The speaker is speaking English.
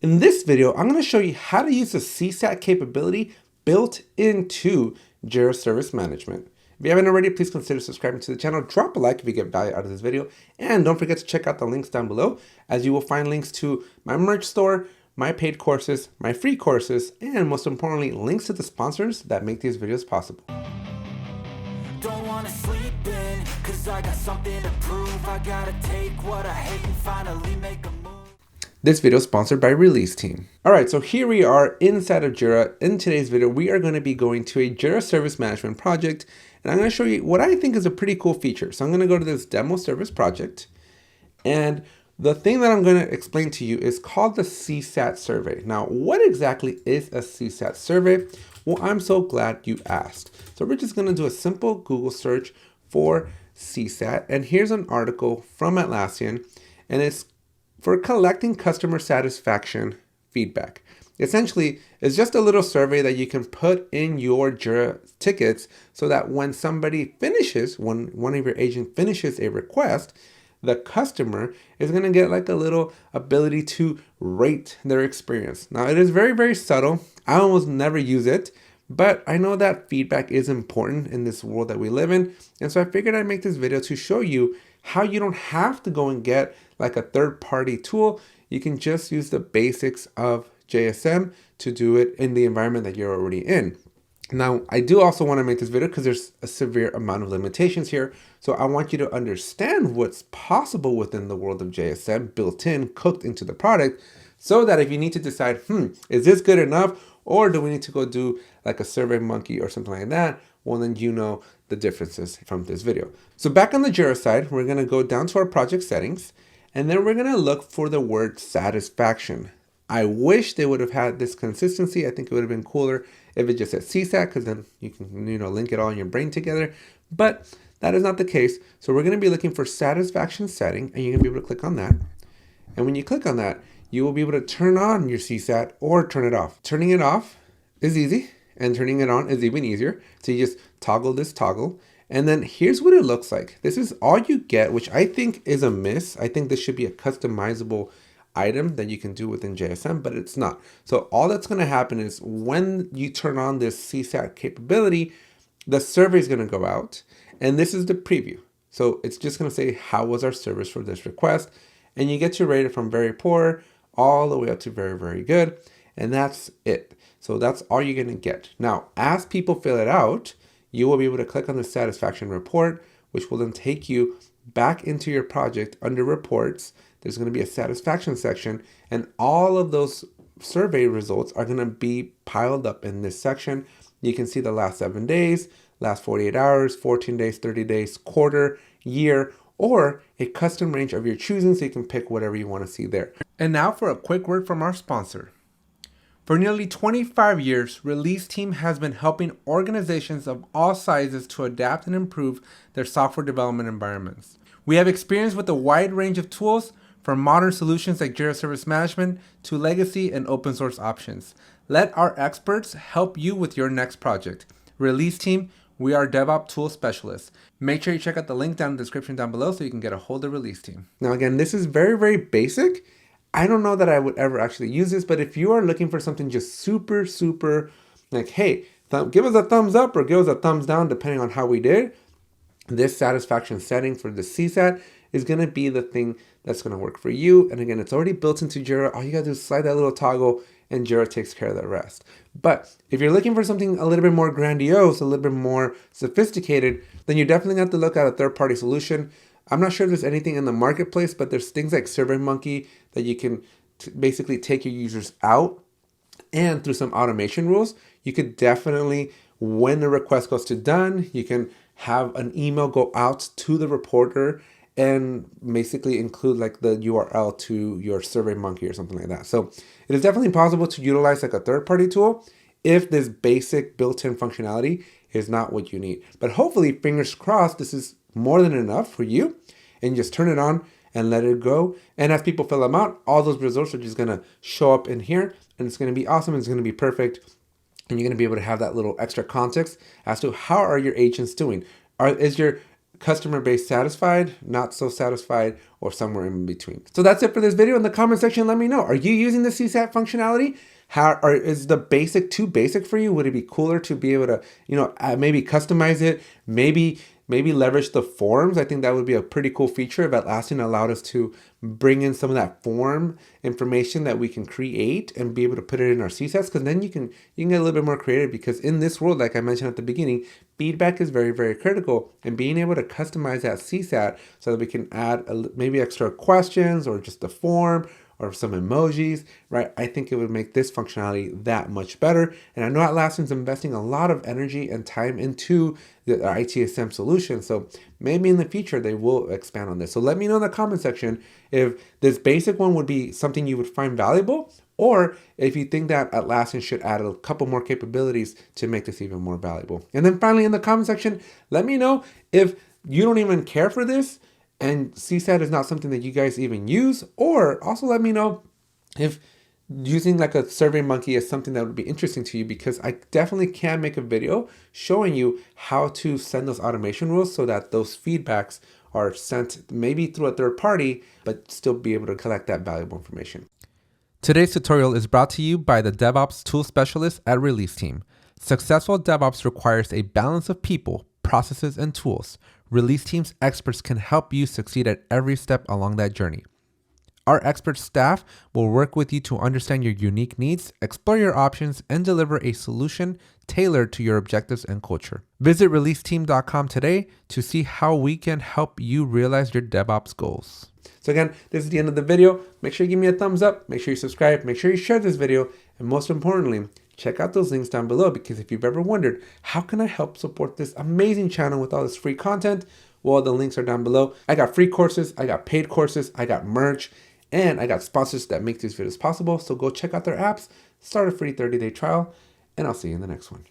In this video, I'm going to show you how to use the CSAT capability built into Jira Service Management. If you haven't already, please consider subscribing to the channel. Drop a like if you get value out of this video. And don't forget to check out the links down below, as you will find links to my merch store, my paid courses, my free courses, and most importantly, links to the sponsors that make these videos possible. Don't wanna sleep in, cause I got something to prove. I gotta take what I hate and finally make a move. This video is sponsored by Release Team. All right, so here we are inside of Jira. In today's video, we are going to be going to a Jira Service Management project, and I'm going to show you what I think is a pretty cool feature. So I'm going to go to this demo service project, and the thing that I'm going to explain to you is called the CSAT survey. Now, what exactly is a CSAT survey? Well, I'm so glad you asked. So we're just going to do a simple Google search for CSAT, and here's an article from Atlassian, and it's for collecting customer satisfaction feedback. Essentially, it's just a little survey that you can put in your Jira tickets so that when somebody finishes, when one of your agents finishes a request, the customer is going to get like a little ability to rate their experience. Now, it is very, very subtle. I almost never use it, but I know that feedback is important in this world that we live in. And so I figured I'd make this video to show you how you don't have to go and get like a third-party tool. You can just use the basics of JSM to do it in the environment that you're already in. Now, I do also want to make this video because there's a severe amount of limitations here. So I want you to understand what's possible within the world of JSM, built in, cooked into the product, so that if you need to decide, is this good enough? Or do we need to go do like a SurveyMonkey or something like that? Well, then you know the differences from this video. So back on the Jira side, we're going to go down to our project settings, and then we're going to look for the word satisfaction. I wish they would have had this consistency. I think it would have been cooler if it just said CSAT, because then you can, link it all in your brain together. But that is not the case. So we're going to be looking for satisfaction setting, and you're going to be able to click on that. And when you click on that, you will be able to turn on your CSAT or turn it off. Turning it off is easy, and turning it on is even easier. So you just toggle this toggle. And then here's what it looks like. This is all you get, which I think is a miss. I think this should be a customizable item that you can do within JSM, but it's not. So all that's going to happen is when you turn on this CSAT capability, the survey is going to go out, and this is the preview. So it's just going to say, how was our service for this request? And you get to rate it from very poor all the way up to very, very good. And that's it. So that's all you're going to get. Now, as people fill it out, you will be able to click on the satisfaction report, which will then take you back into your project under reports. There's going to be a satisfaction section, and all of those survey results are going to be piled up in this section. You can see the last 7 days, last 48 hours, 14 days, 30 days, quarter, year, or a custom range of your choosing, so you can pick whatever you want to see there. And now for a quick word from our sponsor. For nearly 25 years, Release Team has been helping organizations of all sizes to adapt and improve their software development environments. We have experience with a wide range of tools, from modern solutions like Jira Service Management to legacy and open source options. Let our experts help you with your next project. Release Team, we are DevOps tool specialists. Make sure you check out the link down in the description down below so you can get a hold of Release Team. Now again, this is very, very basic. I don't know that I would ever actually use this, but if you are looking for something just super, super like, hey, give us a thumbs up or give us a thumbs down, depending on how we did, this satisfaction setting for the CSAT is going to be the thing that's going to work for you. And again, it's already built into Jira. All you got to do is slide that little toggle and Jira takes care of the rest. But if you're looking for something a little bit more grandiose, a little bit more sophisticated, then you're definitely going to have to look at a third-party solution. I'm not sure if there's anything in the marketplace, but there's things like SurveyMonkey that you can basically take your users out, and through some automation rules, you could definitely, when the request goes to done, you can have an email go out to the reporter and basically include like the URL to your SurveyMonkey or something like that. So it is definitely possible to utilize like a third-party tool if this basic built-in functionality is not what you need. But hopefully, fingers crossed, this is more than enough for you, and just turn it on and let it go. And as people fill them out, all those results are just going to show up in here, and it's going to be awesome. It's going to be perfect. And you're going to be able to have that little extra context as to how are your agents doing. Is your customer base satisfied, not so satisfied, or somewhere in between. So that's it for this video. In the comment section, let me know. Are you using the CSAT functionality? Is the basic too basic for you? Would it be cooler to be able to, maybe customize it? Maybe leverage the forms. I think that would be a pretty cool feature if Atlassian allowed us to bring in some of that form information that we can create and be able to put it in our CSATs, because then you can get a little bit more creative, because in this world, like I mentioned at the beginning, feedback is very, very critical, and being able to customize that CSAT so that we can add maybe extra questions or just a form or some emojis, right? I think it would make this functionality that much better. And I know Atlassian's investing a lot of energy and time into the ITSM solution. So maybe in the future, they will expand on this. So let me know in the comment section if this basic one would be something you would find valuable, or if you think that Atlassian should add a couple more capabilities to make this even more valuable. And then finally, in the comment section, let me know if you don't even care for this and CSAT is not something that you guys even use, or also let me know if using like a SurveyMonkey is something that would be interesting to you, because I definitely can make a video showing you how to send those automation rules so that those feedbacks are sent maybe through a third party, but still be able to collect that valuable information. Today's tutorial is brought to you by the DevOps Tool Specialist at Release Team. Successful DevOps requires a balance of people, processes, and tools. Release Team's experts can help you succeed at every step along that journey. Our expert staff will work with you to understand your unique needs, explore your options, and deliver a solution tailored to your objectives and culture. Visit releaseteam.com today to see how we can help you realize your DevOps goals. So again, this is the end of the video. Make sure you give me a thumbs up, make sure you subscribe, make sure you share this video, and most importantly, check out those links down below, because if you've ever wondered, how can I help support this amazing channel with all this free content? Well, the links are down below. I got free courses, I got paid courses, I got merch, and I got sponsors that make these videos possible. So go check out their apps, start a free 30-day trial, and I'll see you in the next one.